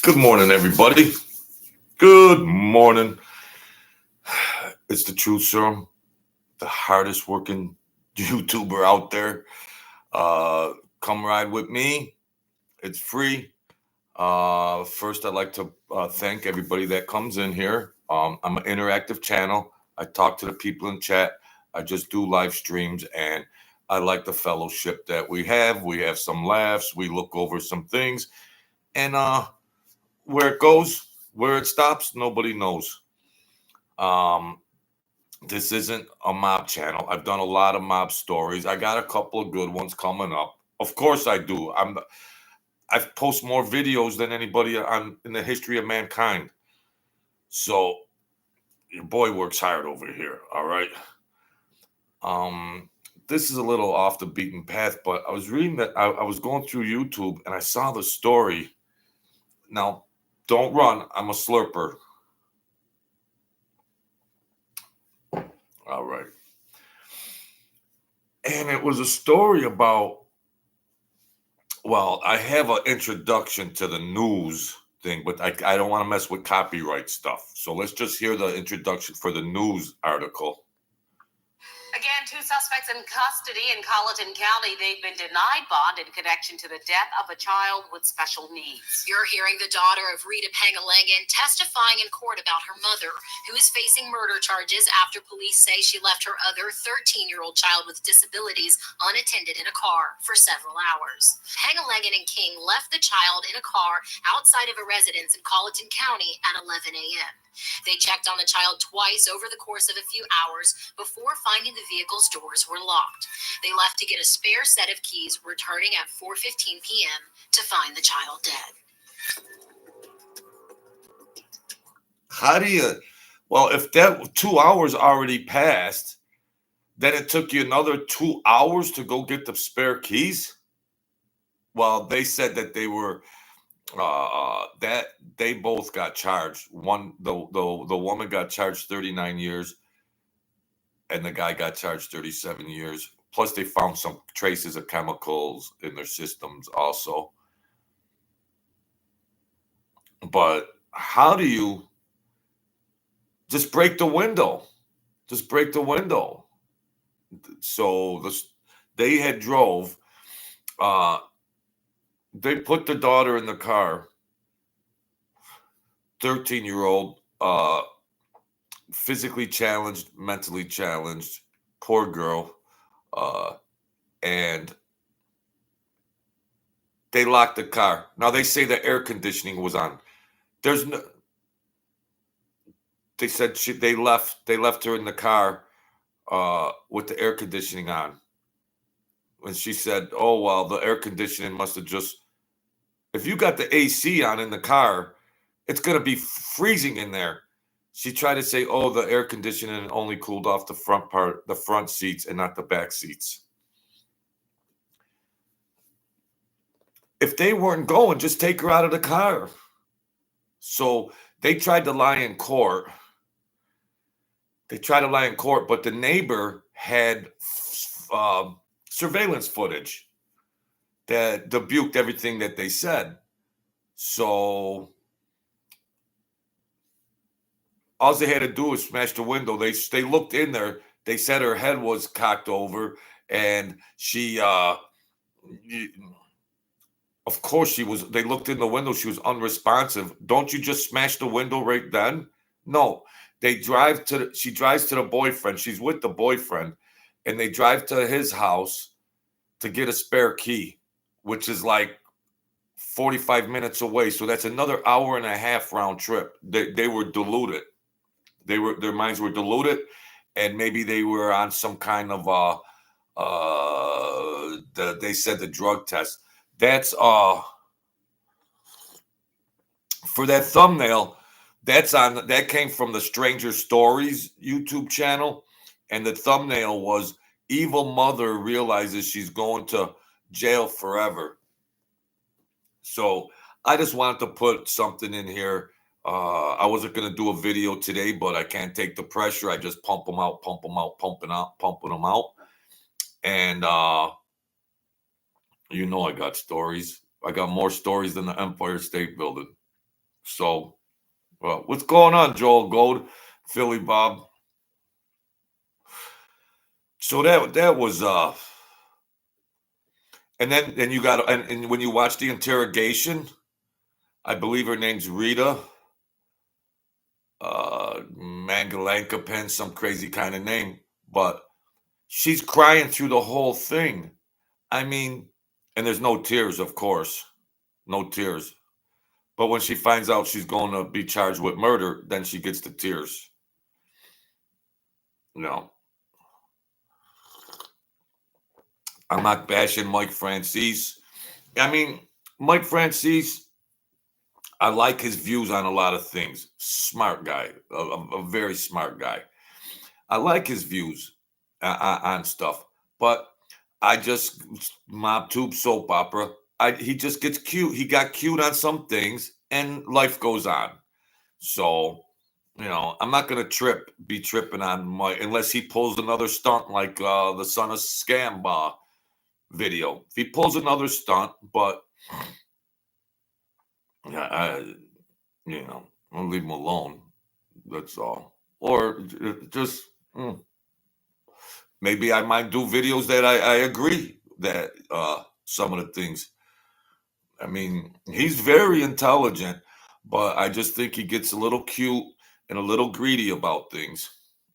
Good morning, everybody. Good morning. It's the Truth Serum, the hardest working YouTuber out there. Uh, Come ride with me. It's free. First, I'd like to thank everybody that comes in here. I'm an interactive channel. I talk to the people in chat. I just do live streams, and I like the fellowship that we have. We have some laughs. We look over some things, and where it goes, where it stops, nobody knows. Um, this isn't a mob channel. I've done a lot of mob stories. I got a couple of good ones coming up. Of course, I do. I've posted more videos than anybody on in the history of mankind. So your boy works hard over here. All right. Um, this is a little off the beaten path, but I was reading that I was going through YouTube and I saw the story. Now, don't run. I'm a slurper. All right. And it was a story about, well, I have an introduction to the news thing, but I don't want to mess with copyright stuff. So let's just hear the introduction for the news article. Again, two suspects in custody in Colleton County. They've been denied bond in connection to the death of a child with special needs. You're hearing the daughter of Rita Pangalangan testifying in court about her mother, who is facing murder charges after police say she left her other 13-year-old child with disabilities unattended in a car for several hours. Pangalangan and King left the child in a car outside of a residence in Colleton County at 11 a.m. They checked on the child twice over the course of a few hours before finding the vehicle's doors were locked. They left to get a spare set of keys, returning at 4:15 p.m. to find the child dead. How do you, well, if that 2 hours already passed, then it took you another 2 hours to go get the spare keys? Well, they said that they were that they both got charged. The woman got charged 39 years and the guy got charged 37 years. Plus they found some traces of chemicals in their systems also. But how do you just break the window? Just break the window. So they had drove they put the daughter in the car, 13-year-old, physically challenged, mentally challenged, poor girl, and they locked the car. Now they say the air conditioning was on. There's no. They said they left her in the car with the air conditioning on. And she said, "Oh well, the air conditioning must have just. If you got the AC on in the car, it's gonna be freezing in there." She tried to say, "Oh, the air conditioning only cooled off the front seats, and not the back seats." If they weren't going, just take her out of the car. So they tried to lie in court. But the neighbor had surveillance footage that rebuked everything that they said. So all they had to do was smash the window. They looked in there. They said her head was cocked over, and she, of course, she was. They looked in the window. She was unresponsive. Don't you just smash the window right then? No. She drives to the boyfriend. She's with the boyfriend, and they drive to his house to get a spare key, which is like 45 minutes away. So that's another hour and a half round trip. They were deluded. Their minds were diluted, and maybe they were on some kind of they said the drug test. That's for that thumbnail. That came from the Stranger Stories YouTube channel, and the thumbnail was "Evil Mother realizes she's going to jail forever." So I just wanted to put something in here. I wasn't going to do a video today, but I can't take the pressure. I just pump them out, pumping them out. And I got stories. I got more stories than the Empire State Building. So, well, what's going on, Joel Gold, Philly Bob? So that was and then you got and when you watch the interrogation, I believe her name's Rita Mangalanka Pen, some crazy kind of name, but she's crying through the whole thing. I mean, and there's no tears, of course, no tears. But when she finds out she's going to be charged with murder, then she gets the tears. No, I'm not bashing Mike Francis. I mean, Mike Francis, I like his views on a lot of things. Smart guy, a very smart guy. I like his views on stuff, but I just mob tube soap opera. He just gets cute. He got cute on some things, and life goes on. So, I'm not gonna be tripping on Mike unless he pulls another stunt like the Son of Scamba video. If he pulls another stunt, but yeah, I'll leave him alone. That's all. Or just maybe I might do videos that I agree that some of the things. I mean, he's very intelligent, but I just think he gets a little cute and a little greedy about things.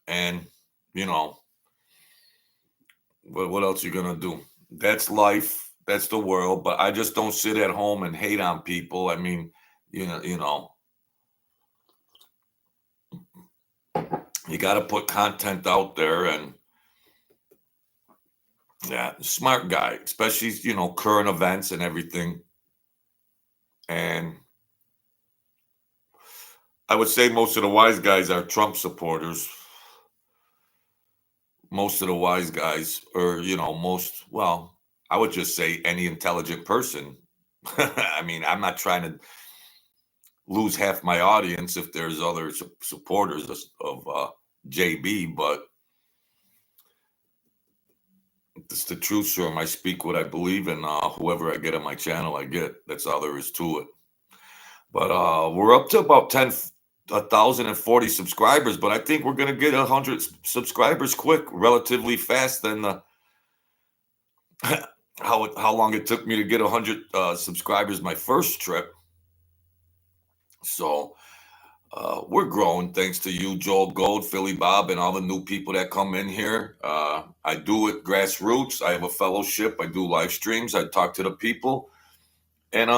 And you know, what else you gonna do? That's life. That's the world. But I just don't sit at home and hate on people. I mean, you got to put content out there, and yeah, smart guy, especially current events and everything. And I would say most of the wise guys are Trump supporters. Most of the wise guys, or well, I would just say any intelligent person. I mean, I'm not trying to lose half my audience if there's other supporters of JB, but it's the truth, sir. I speak what I believe, and whoever I get on my channel, I get. That's all there is to it. But we're up to about 1,040 subscribers, but I think we're gonna get 100 subscribers quick, relatively fast than the how long it took me to get 100 subscribers my first trip. So we're growing thanks to you, Joel Gold, Philly Bob, and all the new people that come in here. I do it grassroots. I have a fellowship. I do live streams. I talk to the people, and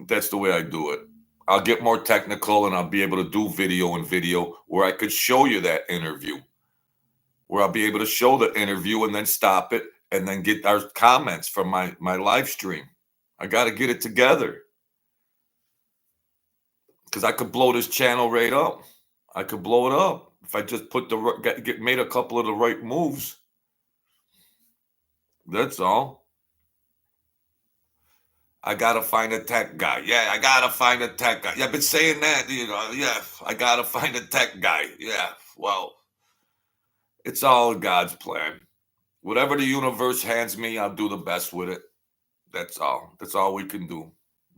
that's the way I do it. I'll get more technical, and I'll be able to do video where I could show you that interview, where I'll be able to show the interview and then stop it and then get our comments from my live stream. I got to get it together because I could blow this channel right up. I could blow it up if I just made a couple of the right moves. That's all. I gotta find a tech guy. Yeah, I gotta find a tech guy. Yeah, I've been saying that. Yeah, I gotta find a tech guy. Yeah, well, it's all God's plan. Whatever the universe hands me, I'll do the best with it. That's all. That's all we can do.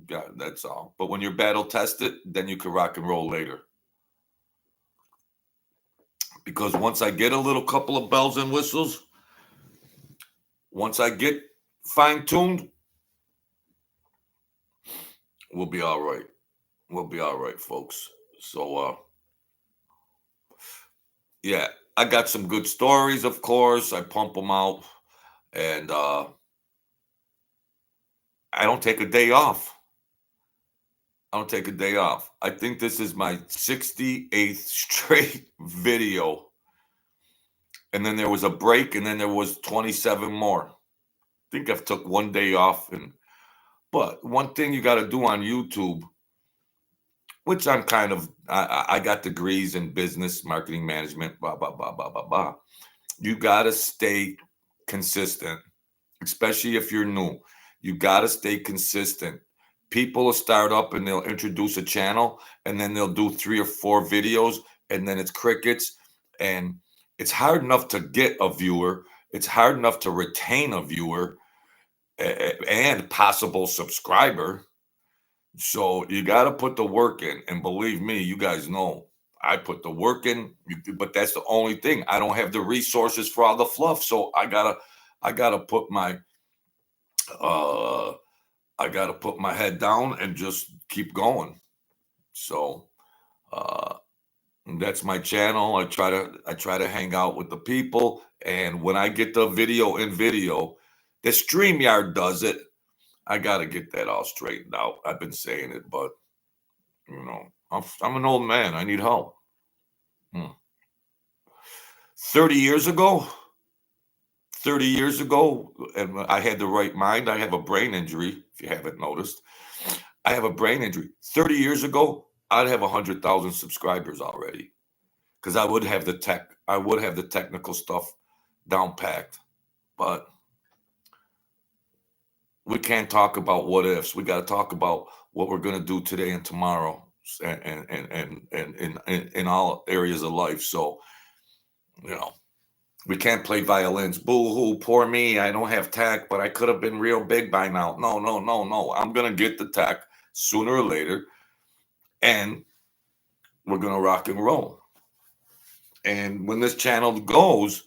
Yeah, that's all. But when you're battle tested, then you can rock and roll later. Because once I get a little couple of bells and whistles, once I get fine-tuned, we'll be all right. We'll be all right, folks. So, yeah, I got some good stories, of course. I pump them out. And I don't take a day off. I don't take a day off. I think this is my 68th straight video. And then there was a break, and then there was 27 more. I think I've took one day off. But one thing you got to do on YouTube, which I'm I got degrees in business, marketing management, blah, blah, blah, blah, blah, blah. You got to stay consistent, especially if you're new. You got to stay consistent. People will start up and they'll introduce a channel, and then they'll do 3 or 4 videos, and then it's crickets. And it's hard enough to get a viewer. It's hard enough to retain a viewer and possible subscriber. So you got to put the work in. And believe me, you guys know I put the work in, but that's the only thing. I don't have the resources for all the fluff. So I gotta put my uh I gotta put my head down and just keep going. So uh that's my channel. I try to hang out with the people. And when I get the video in video, the StreamYard does it. I gotta get that all straightened out. I've been saying it, but I'm an old man. I need help. Hmm. 30 years ago, 30 years ago, and I had the right mind. I have a brain injury, if you haven't noticed. I have a brain injury. 30 years ago, I'd have 100,000 subscribers already because I would have the tech. I would have the technical stuff down packed. But we can't talk about what ifs. We got to talk about what we're going to do today and tomorrow, and in all areas of life. So, you know, we can't play violins. Boo hoo, poor me. I don't have tech, but I could have been real big by now. No, no, no, no. I'm going to get the tech sooner or later, and we're going to rock and roll. And when this channel goes,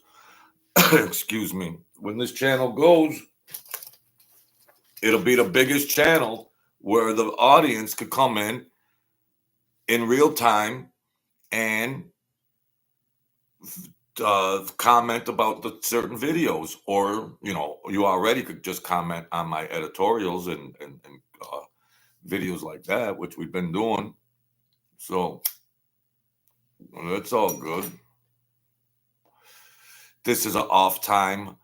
excuse me, when this channel goes, it'll be the biggest channel where the audience could come in real time and comment about the certain videos, or you already could just comment on my editorials and videos like that, which we've been doing. So that's all good. This is an off time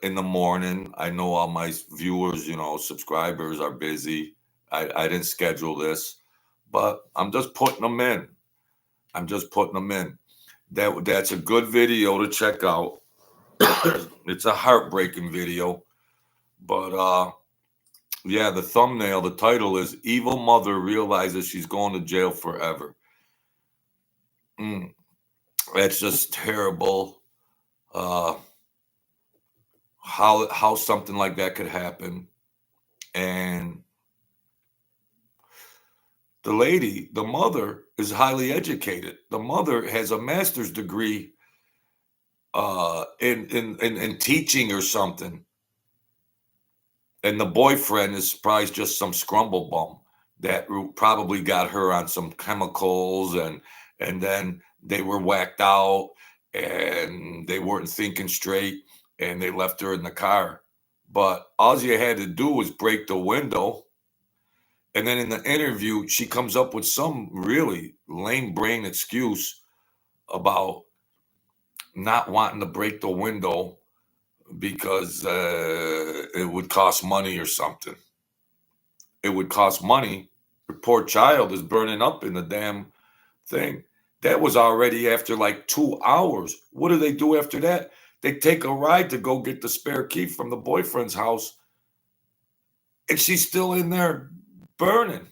in the morning. I know all my viewers, subscribers are busy. I didn't schedule this, but I'm just putting them in. That's a good video to check out. It's a heartbreaking video, but yeah, the thumbnail, the title is "Evil Mother Realizes She's Going to Jail Forever." That's just terrible. How something like that could happen. And the mother is highly educated. The mother has a master's degree in teaching or something. And the boyfriend is probably just some scrumble bum that probably got her on some chemicals, and then they were whacked out and they weren't thinking straight and they left her in the car. But all you had to do was break the window. And then in the interview, she comes up with some really lame brain excuse about not wanting to break the window because it would cost money or something. It would cost money. The poor child is burning up in the damn thing. That was already after like 2 hours. What do they do after that? They take a ride to go get the spare key from the boyfriend's house, and she's still in there burning.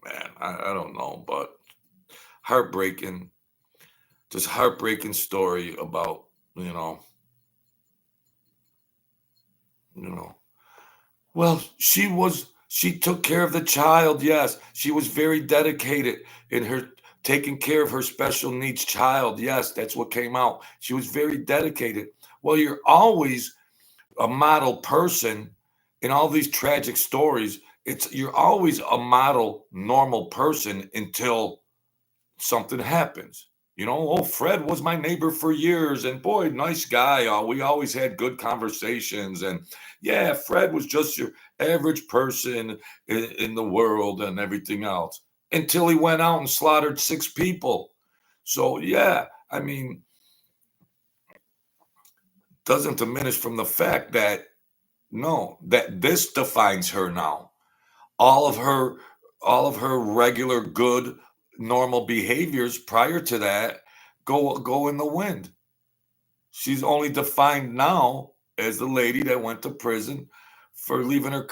Man, I don't know, but heartbreaking, just heartbreaking story about, well, she took care of the child. Yes, she was very dedicated in her taking care of her special needs child. Yes, that's what came out. She was very dedicated. Well, you're always a model person in all these tragic stories. You're always a model normal person until something happens. Fred was my neighbor for years, and boy, nice guy. We always had good conversations, and yeah, Fred was just your average person in the world and everything else until he went out and slaughtered 6 people. So yeah, I mean, doesn't diminish from the fact that that this defines her now. All of her regular good normal behaviors prior to that go in the wind. She's only defined now as the lady that went to prison for leaving her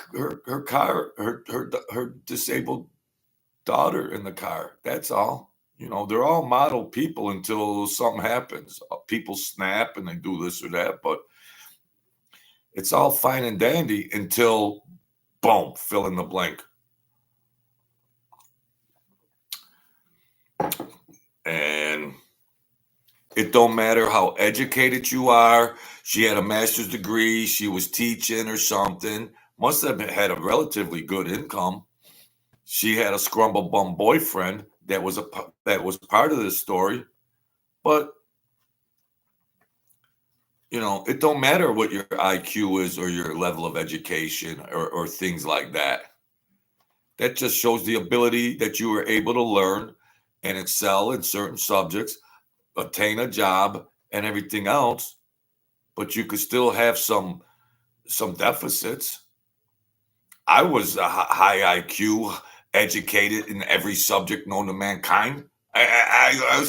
car, her disabled daughter in the car. That's all. They're all model people until something happens. People snap and they do this or that, but it's all fine and dandy until Boom, fill in the blank. And it don't matter how educated you are. She had a master's degree. She was teaching or something. Must have had a relatively good income. She had a scrumble bum boyfriend that was part of this story. But it don't matter what your IQ is or your level of education or things like that. That just shows the ability that you were able to learn and excel in certain subjects, attain a job and everything else, but you could still have some deficits. I was a high IQ, educated in every subject known to mankind. I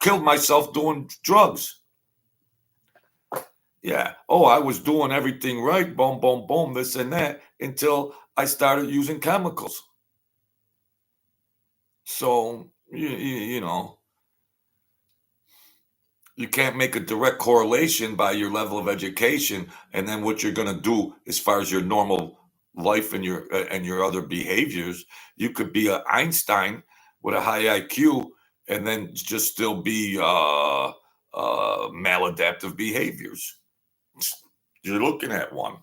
killed myself doing drugs. Yeah. Oh, I was doing everything right. Boom, boom, boom, this and that, until I started using chemicals. So, you can't make a direct correlation by your level of education and then what you're going to do as far as your normal life and your other behaviors. You could be an Einstein with a high IQ and then just still be maladaptive behaviors. You're looking at one.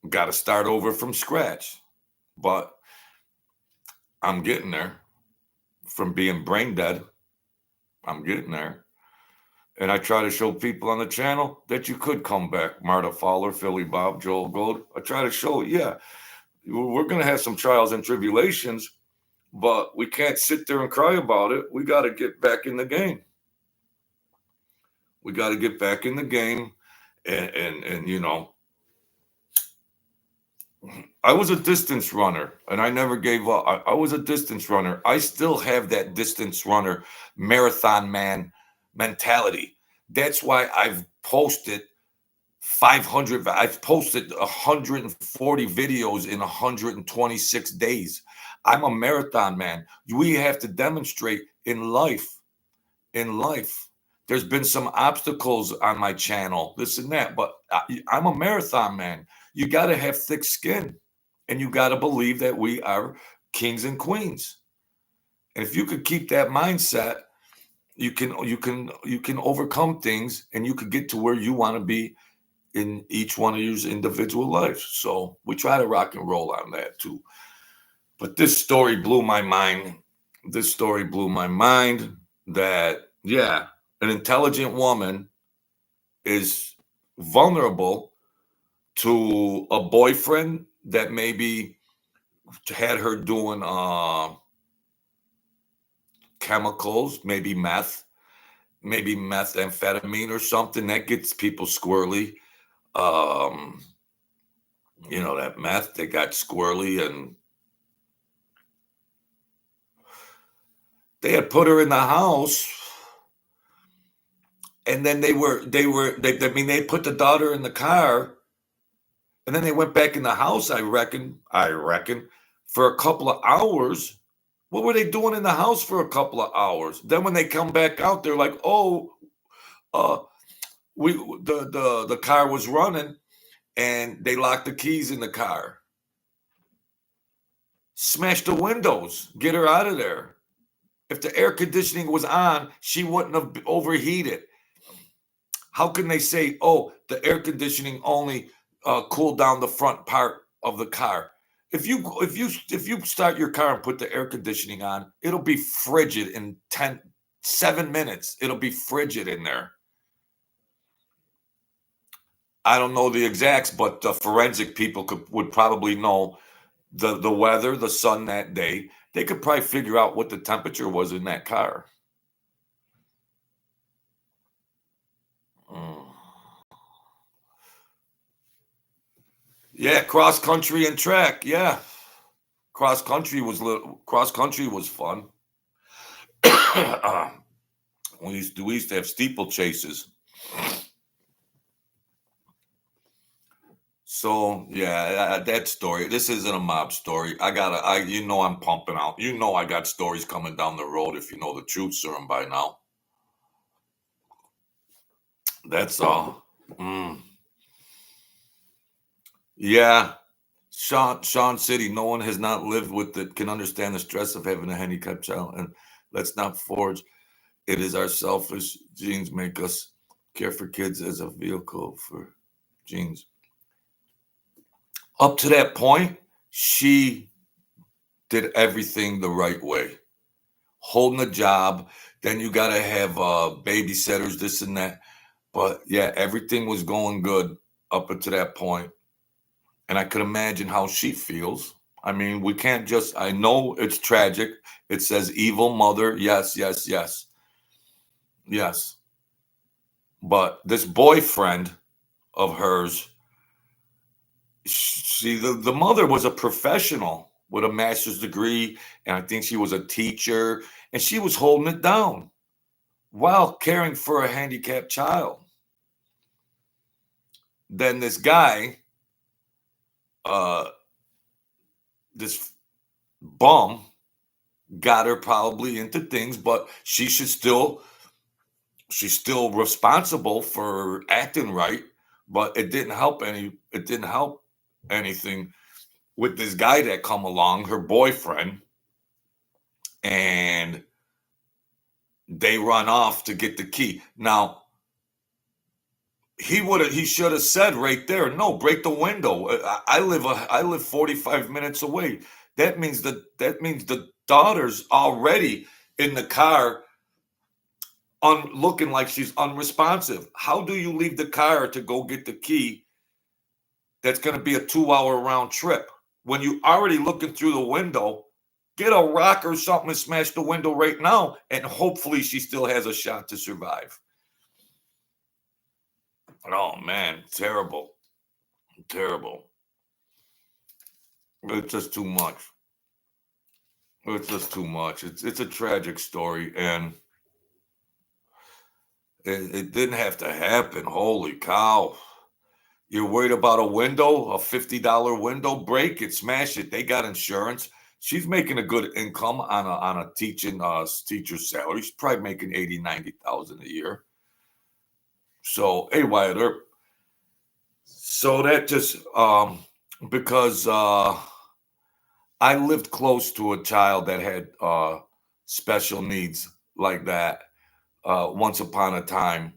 Got to start over from scratch. But I'm getting there. From being brain dead, I'm getting there. And I try to show people on the channel that you could come back. Marta Fowler, Philly Bob, Joel Gold. I try to show, we're going to have some trials and tribulations, but we can't sit there and cry about it. We got to get back in the game. We got to get back in the game. And I was a distance runner and I never gave up. I was a distance runner. I still have that distance runner, marathon man mentality. That's why I've posted 500. I've posted 140 videos in 126 days. I'm a marathon man. We have to demonstrate in life. There's been some obstacles on my channel, this and that, but I'm a marathon man. You got to have thick skin, and you got to believe that we are kings and queens. And if you could keep that mindset, you can overcome things, and you could get to where you want to be in each one of your individual lives. So we try to rock and roll on that too. But this story blew my mind. That, an intelligent woman is vulnerable to a boyfriend that maybe had her doing chemicals, maybe methamphetamine or something that gets people squirrely. That meth, they got squirrely, and they had put her in the house, and then they put the daughter in the car, and then they went back in the house, I reckon, for a couple of hours. What were they doing in the house for a couple of hours? Then when they come back out, they're like, "Oh, the car was running, and they locked the keys in the car. Smash the windows, get her out of there. If the air conditioning was on, she wouldn't have overheated. How can they say, oh, the air conditioning only cooled down the front part of the car? If you start your car and put the air conditioning on, it'll be frigid in 7 minutes. It'll be frigid in there. I don't know the exacts, but the forensic people would probably know the weather, the sun that day. They could probably figure out what the temperature was in that car. Yeah, cross country and track. Yeah, cross country was fun. We used to have steeple chases. So yeah, that story. This isn't a mob story. I'm pumping out. I got stories coming down the road. If you know the truth serum by now. That's all. Yeah. Sean City, no one has not lived with it, can understand the stress of having a handicapped child. And let's not forge. It is our selfish genes make us care for kids as a vehicle for genes. Up to that point, she did everything the right way. Holding a job, then you got to have babysitters, this and that. But yeah, everything was going good up until that point. And I could imagine how she feels. I mean, we can't just, I know it's tragic. It says evil mother. Yes, yes, yes, yes. But this boyfriend of hers, see, the mother was a professional with a master's degree. And I think she was a teacher. And she was holding it down while caring for a handicapped child. Then this guy, uh, this bum, got her probably into things, but she's still responsible for acting right. But it didn't help anything with this guy that come along, her boyfriend, and they run off to get the key. Now he should have said right there, no, break the window. I live 45 minutes away. That means the daughter's already in the car looking like she's unresponsive. How do you leave the car to go get the key? That's going to be a 2-hour round trip. When you already looking through the window, get a rock or something and smash the window right now, and hopefully she still has a shot to survive. Oh man, terrible, terrible. It's just too much. It's just too much. It's a tragic story, and it didn't have to happen. Holy cow. You're worried about a window, a $50 window, break it, smash it. They got insurance. She's making a good income on a teacher's salary. She's probably making 80, 90,000 a year. So, hey, Wyatt Earp. So that just because I lived close to a child that had special needs like that once upon a time.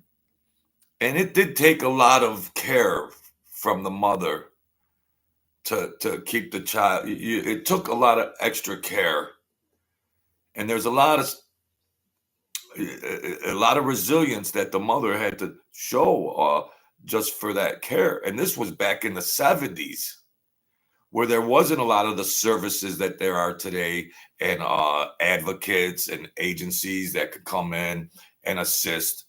And it did take a lot of care from the mother to keep the child. It took a lot of extra care, and there's a lot of resilience that the mother had to show just for that care. And this was back in the 70s, where there wasn't a lot of the services that there are today, and advocates and agencies that could come in and assist.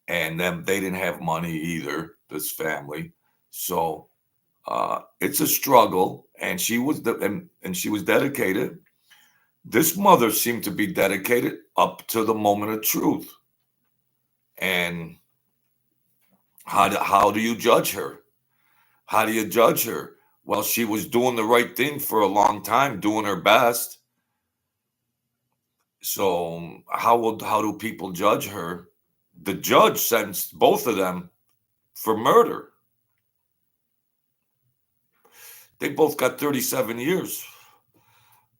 And then they didn't have money either, this family. So it's a struggle, and she was and she was dedicated. This mother seemed to be dedicated up to the moment of truth. And how do you judge her? How do you judge her? Well, she was doing the right thing for a long time, doing her best. So how do people judge her? The judge sentenced both of them for murder. They both got 37 years.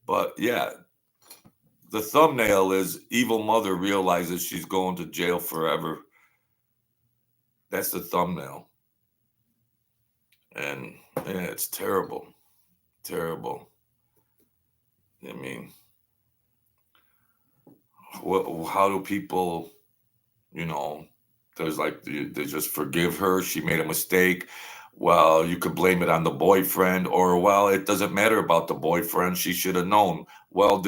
But yeah, the thumbnail is evil mother realizes she's going to jail forever. That's the thumbnail. And yeah, it's terrible. Terrible. I mean, how do people, there's like, they just forgive her. She made a mistake. Well, you could blame it on the boyfriend, or well, it doesn't matter about the boyfriend. She should have known. Well,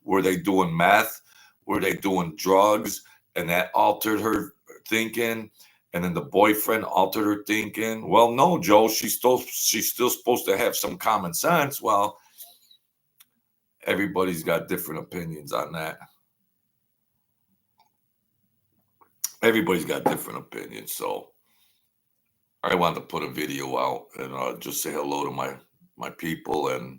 were they doing meth? Were they doing drugs? And that altered her thinking. And then the boyfriend altered her thinking. Well, no, Joe, she's still supposed to have some common sense. Well, everybody's got different opinions on that. Everybody's got different opinions. So I wanted to put a video out and just say hello to my people, and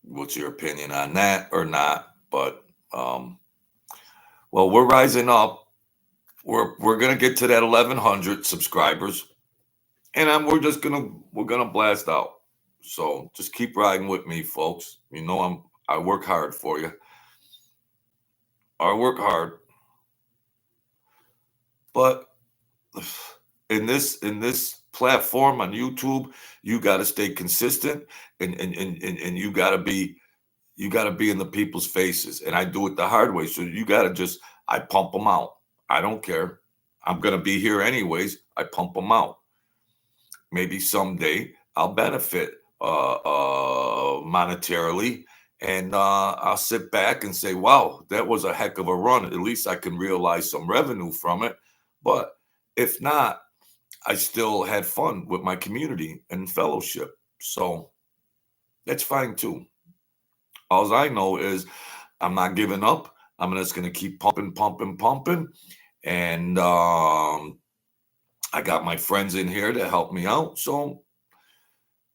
what's your opinion on that or not? But well, we're rising up. we're gonna get to that 1,100 subscribers, and we're gonna blast out. So just keep riding with me, folks. You know I work hard for you. I work hard, but in this platform on YouTube, you got to stay consistent, and you got to be in the people's faces. And I do it the hard way. So you got to I pump them out. I don't care. I'm gonna be here anyways. I pump them out. Maybe someday I'll benefit monetarily, and I'll sit back and say, wow, that was a heck of a run. At least I can realize some revenue from it. But if not, I still had fun with my community and fellowship. So that's fine too. All I know is I'm not giving up. I'm just going to keep pumping, pumping, pumping. And I got my friends in here to help me out. So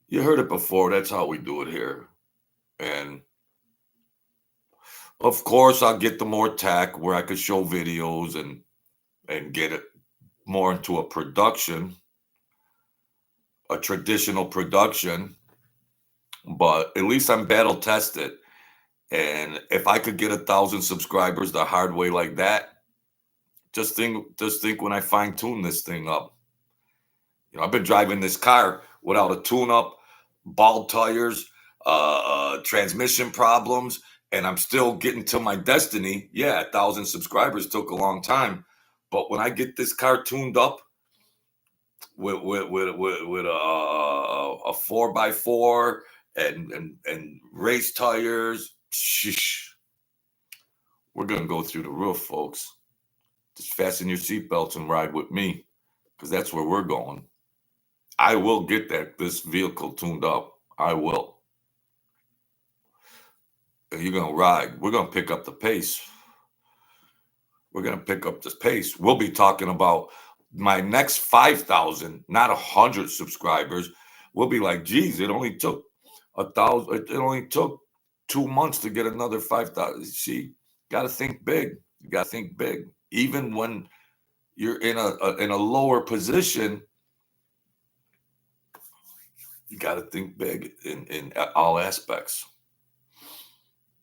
you heard it before. That's how we do it here. And of course, I'll get the more tech where I could show videos and get it more into a production, a traditional production. But at least I'm battle tested. And if I could get 1,000 subscribers the hard way like that, just think when I fine tune this thing up. You know, I've been driving this car without a tune-up, bald tires, transmission problems, and I'm still getting to my destiny. Yeah, 1,000 subscribers took a long time, but when I get this car tuned up with a 4x4 and race tires, sheesh, we're gonna go through the roof, folks. Just fasten your seatbelts and ride with me, because that's where we're going. I will get this vehicle tuned up. I will. And you're gonna ride. We're gonna pick up the pace. We're gonna pick up this pace. We'll be talking about my next 5,000, not 100 subscribers. We'll be like, geez, it only took 1,000. It only took 2 months to get another 5,000. See, got to think big. You got to think big, even when you're in a lower position. You got to think big in all aspects.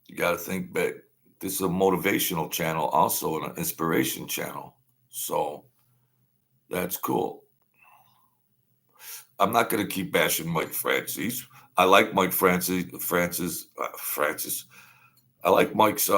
You got to think big. This is a motivational channel, also an inspiration channel. So that's cool. I'm not going to keep bashing Mike Francis. I like Mike Francis. I like Mike's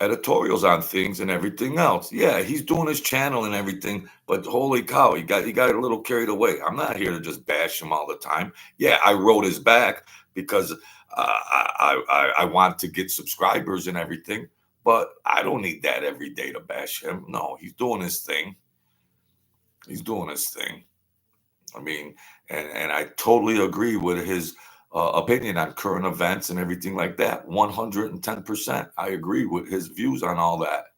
editorials on things and everything else. Yeah, he's doing his channel and everything, but holy cow, he got a little carried away. I'm not here to just bash him all the time. Yeah, I wrote his back because I want to get subscribers and everything, but I don't need that every day to bash him. No, he's doing his thing. He's doing his thing. I mean, and I totally agree with his opinion on current events and everything like that. 110%. I agree with his views on all that.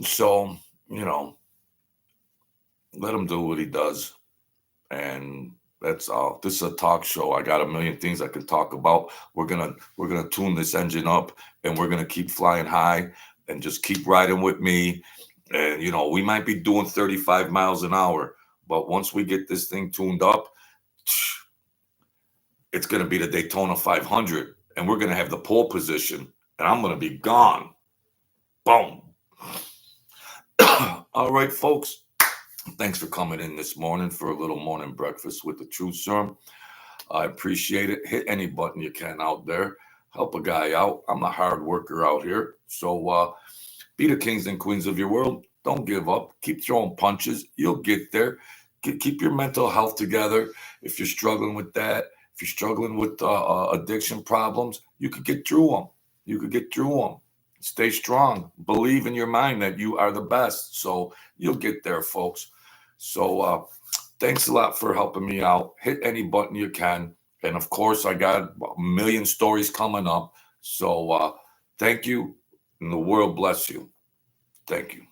So, let him do what he does. And that's all. This is a talk show. I got a million things I can talk about. We're gonna tune this engine up, and we're gonna keep flying high and just keep riding with me. And we might be doing 35 miles an hour, but once we get this thing tuned up, it's going to be the Daytona 500, and we're going to have the pole position, and I'm going to be gone. Boom. All right, folks. Thanks for coming in this morning for a little morning breakfast with the Truth Serum. I appreciate it. Hit any button you can out there. Help a guy out. I'm a hard worker out here. So be the kings and queens of your world. Don't give up. Keep throwing punches. You'll get there. Keep your mental health together. If you're struggling with that, if you're struggling with addiction problems, you could get through them. Stay strong. Believe in your mind that you are the best. So you'll get there, folks. So thanks a lot for helping me out. Hit any button you can. And of course, I got a million stories coming up. So thank you, and the world bless you. Thank you.